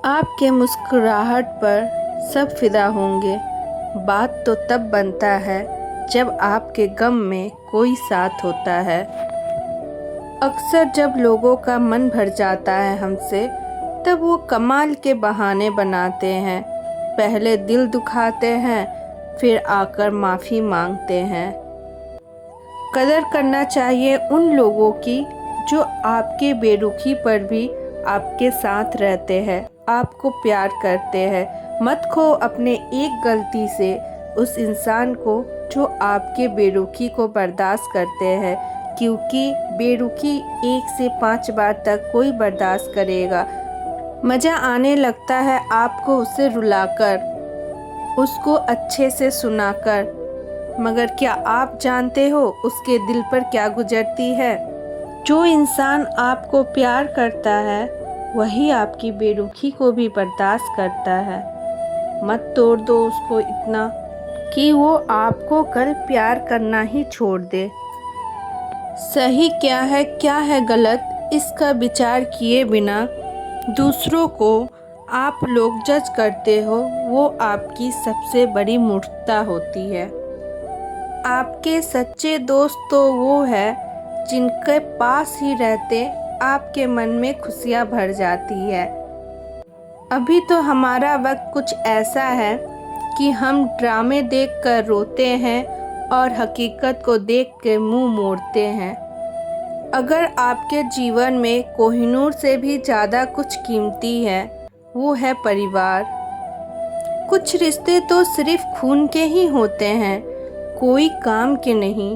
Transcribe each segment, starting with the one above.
आपके मुस्कुराहट पर सब फिदा होंगे। बात तो तब बनता है जब आपके गम में कोई साथ होता है। अक्सर जब लोगों का मन भर जाता है हमसे, तब वो कमाल के बहाने बनाते हैं। पहले दिल दुखाते हैं, फिर आकर माफ़ी मांगते हैं। कदर करना चाहिए उन लोगों की जो आपके बेरुखी पर भी आपके साथ रहते हैं, आपको प्यार करते हैं। मत खो अपने एक गलती से उस इंसान को जो आपके बेरुखी को बर्दाश्त करते हैं, क्योंकि बेरुखी 1 से 5 बार तक कोई बर्दाश्त करेगा। मज़ा आने लगता है आपको उसे रुलाकर, उसको अच्छे से सुनाकर, मगर क्या आप जानते हो उसके दिल पर क्या गुजरती है? जो इंसान आपको प्यार करता है वही आपकी बेरुखी को भी बर्दाश्त करता है। मत तोड़ दो उसको इतना कि वो आपको कल प्यार करना ही छोड़ दे। सही क्या है गलत, इसका विचार किए बिना दूसरों को आप लोग जज करते हो, वो आपकी सबसे बड़ी मूर्खता होती है। आपके सच्चे दोस्त तो वो है जिनके पास ही रहते आपके मन में खुशियाँ भर जाती है। अभी तो हमारा वक्त कुछ ऐसा है कि हम ड्रामे देखकर रोते हैं और हकीकत को देख के मुंह मोड़ते हैं। अगर आपके जीवन में कोहिनूर से भी ज़्यादा कुछ कीमती है, वो है परिवार। कुछ रिश्ते तो सिर्फ खून के ही होते हैं, कोई काम के नहीं।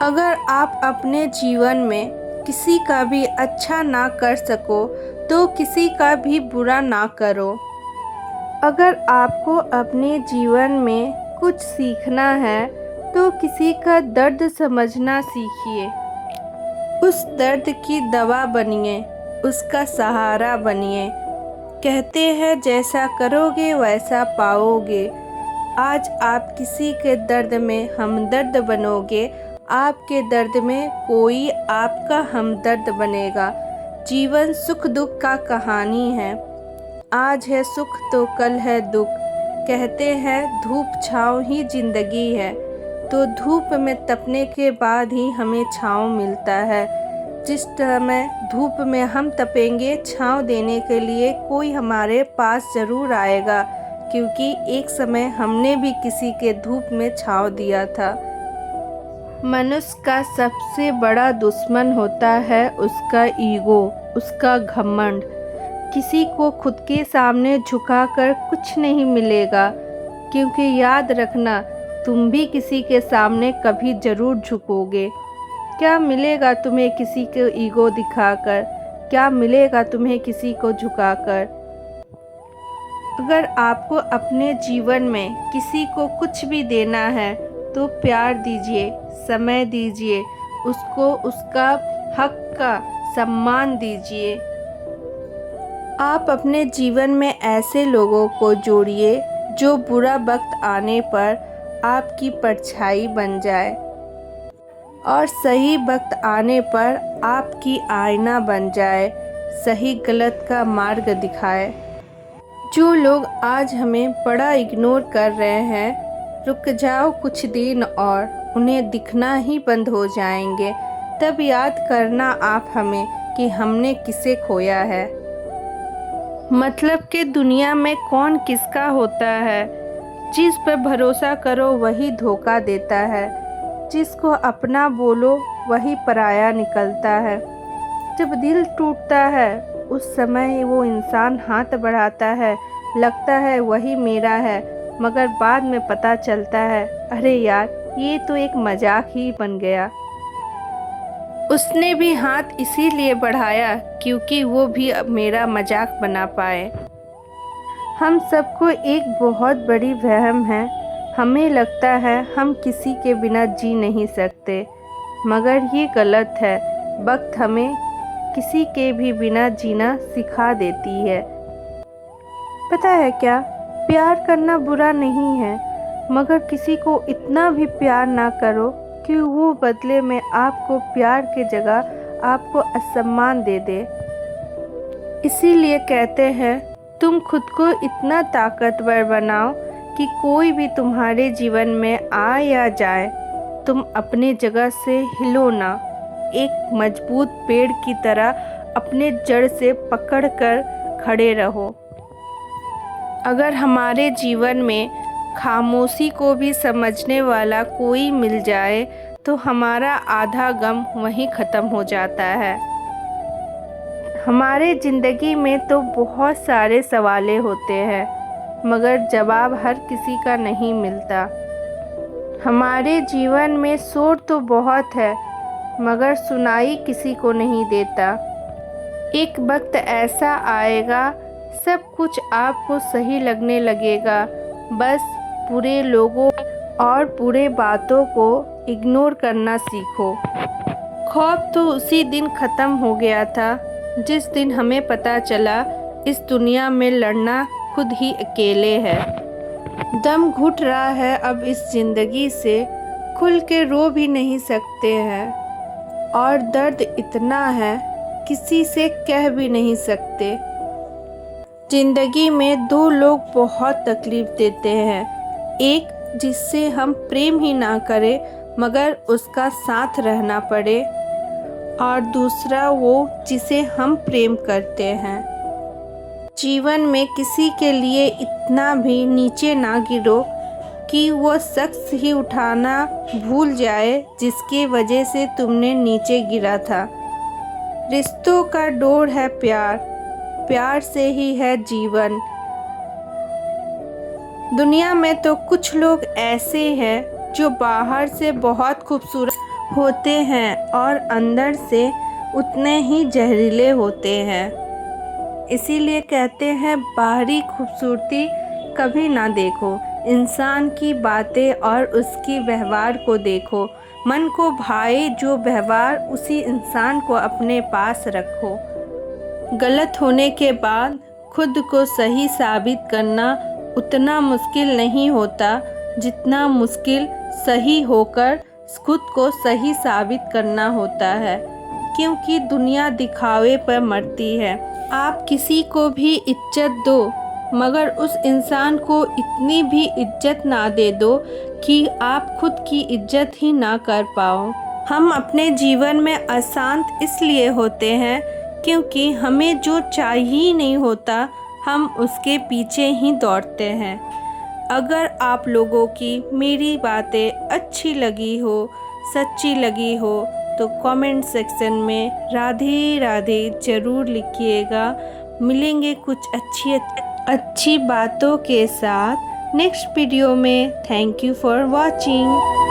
अगर आप अपने जीवन में किसी का भी अच्छा ना कर सको तो किसी का भी बुरा ना करो। अगर आपको अपने जीवन में कुछ सीखना है तो किसी का दर्द समझना सीखिए। उस दर्द की दवा बनिए, उसका सहारा बनिए। कहते हैं जैसा करोगे वैसा पाओगे। आज आप किसी के दर्द में हमदर्द बनोगे, आपके दर्द में कोई आपका हमदर्द बनेगा। जीवन सुख दुख का कहानी है। आज है सुख तो कल है दुख। कहते हैं धूप छाँव ही जिंदगी है, तो धूप में तपने के बाद ही हमें छाँव मिलता है। जिस समय धूप में हम तपेंगे, छाँव देने के लिए कोई हमारे पास ज़रूर आएगा, क्योंकि एक समय हमने भी किसी के धूप में छाँव दिया था। मनुष्य का सबसे बड़ा दुश्मन होता है उसका ईगो, उसका घमंड। किसी को खुद के सामने झुकाकर कुछ नहीं मिलेगा, क्योंकि याद रखना तुम भी किसी के सामने कभी ज़रूर झुकोगे। क्या मिलेगा तुम्हें किसी को ईगो दिखाकर? क्या मिलेगा तुम्हें किसी को झुकाकर? अगर आपको अपने जीवन में किसी को कुछ भी देना है तो प्यार दीजिए, समय दीजिए, उसको उसका हक का सम्मान दीजिए। आप अपने जीवन में ऐसे लोगों को जोड़िए जो बुरा वक्त आने पर आपकी परछाई बन जाए और सही वक्त आने पर आपकी आईना बन जाए, सही गलत का मार्ग दिखाए। जो लोग आज हमें बड़ा इग्नोर कर रहे हैं, रुक जाओ कुछ दिन और उन्हें दिखना ही बंद हो जाएंगे। तब याद करना आप हमें कि हमने किसे खोया है। मतलब कि दुनिया में कौन किसका होता है। जिस पर भरोसा करो वही धोखा देता है, जिसको अपना बोलो वही पराया निकलता है। जब दिल टूटता है उस समय वो इंसान हाथ बढ़ाता है, लगता है वही मेरा है, मगर बाद में पता चलता है अरे यार ये तो एक मजाक ही बन गया। उसने भी हाथ इसीलिए बढ़ाया क्योंकि वो भी अब मेरा मजाक बना पाए। हम सबको एक बहुत बड़ी वहम है। हमें लगता है हम किसी के बिना जी नहीं सकते, मगर ये गलत है। वक्त हमें किसी के भी बिना जीना सिखा देती है। पता है क्या, प्यार करना बुरा नहीं है, मगर किसी को इतना भी प्यार ना करो कि वो बदले में आपको प्यार की जगह आपको असम्मान दे दे। इसीलिए कहते हैं तुम खुद को इतना ताकतवर बनाओ कि कोई भी तुम्हारे जीवन में आए या जाए, तुम अपने जगह से हिलो ना। एक मजबूत पेड़ की तरह अपने जड़ से पकड़कर खड़े रहो। अगर हमारे जीवन में खामोशी को भी समझने वाला कोई मिल जाए तो हमारा आधा गम वहीं ख़त्म हो जाता है। हमारे ज़िंदगी में तो बहुत सारे सवाल होते हैं, मगर जवाब हर किसी का नहीं मिलता। हमारे जीवन में शोर तो बहुत है, मगर सुनाई किसी को नहीं देता। एक वक्त ऐसा आएगा, सब कुछ आपको सही लगने लगेगा। बस बुरे लोगों और बुरे बातों को इग्नोर करना सीखो। खौफ तो उसी दिन ख़त्म हो गया था जिस दिन हमें पता चला इस दुनिया में लड़ना खुद ही अकेले है। दम घुट रहा है, अब इस ज़िंदगी से खुल के रो भी नहीं सकते हैं, और दर्द इतना है किसी से कह भी नहीं सकते। ज़िंदगी में दो लोग बहुत तकलीफ़ देते हैं, एक जिससे हम प्रेम ही ना करें मगर उसका साथ रहना पड़े, और दूसरा वो जिसे हम प्रेम करते हैं। जीवन में किसी के लिए इतना भी नीचे ना गिरो कि वो शख्स ही उठाना भूल जाए जिसकी वजह से तुमने नीचे गिरा था। रिश्तों का डोर है प्यार, प्यार से ही है जीवन। दुनिया में तो कुछ लोग ऐसे हैं जो बाहर से बहुत खूबसूरत होते हैं और अंदर से उतने ही जहरीले होते हैं। इसीलिए कहते हैं बाहरी खूबसूरती कभी ना देखो, इंसान की बातें और उसकी व्यवहार को देखो। मन को भाए जो व्यवहार, उसी इंसान को अपने पास रखो। गलत होने के बाद खुद को सही साबित करना उतना मुश्किल नहीं होता जितना मुश्किल सही होकर खुद को सही साबित करना होता है, क्योंकि दुनिया दिखावे पर मरती है। आप किसी को भी इज्जत दो, मगर उस इंसान को इतनी भी इज्जत ना दे दो कि आप खुद की इज्जत ही ना कर पाओ। हम अपने जीवन में अशांत इसलिए होते हैं क्योंकि हमें जो चाहिए नहीं होता, हम उसके पीछे ही दौड़ते हैं। अगर आप लोगों की मेरी बातें अच्छी लगी हो, सच्ची लगी हो, तो कमेंट सेक्शन में राधे राधे ज़रूर लिखिएगा। मिलेंगे कुछ अच्छी बातों के साथ नेक्स्ट वीडियो में। Thank you for watching.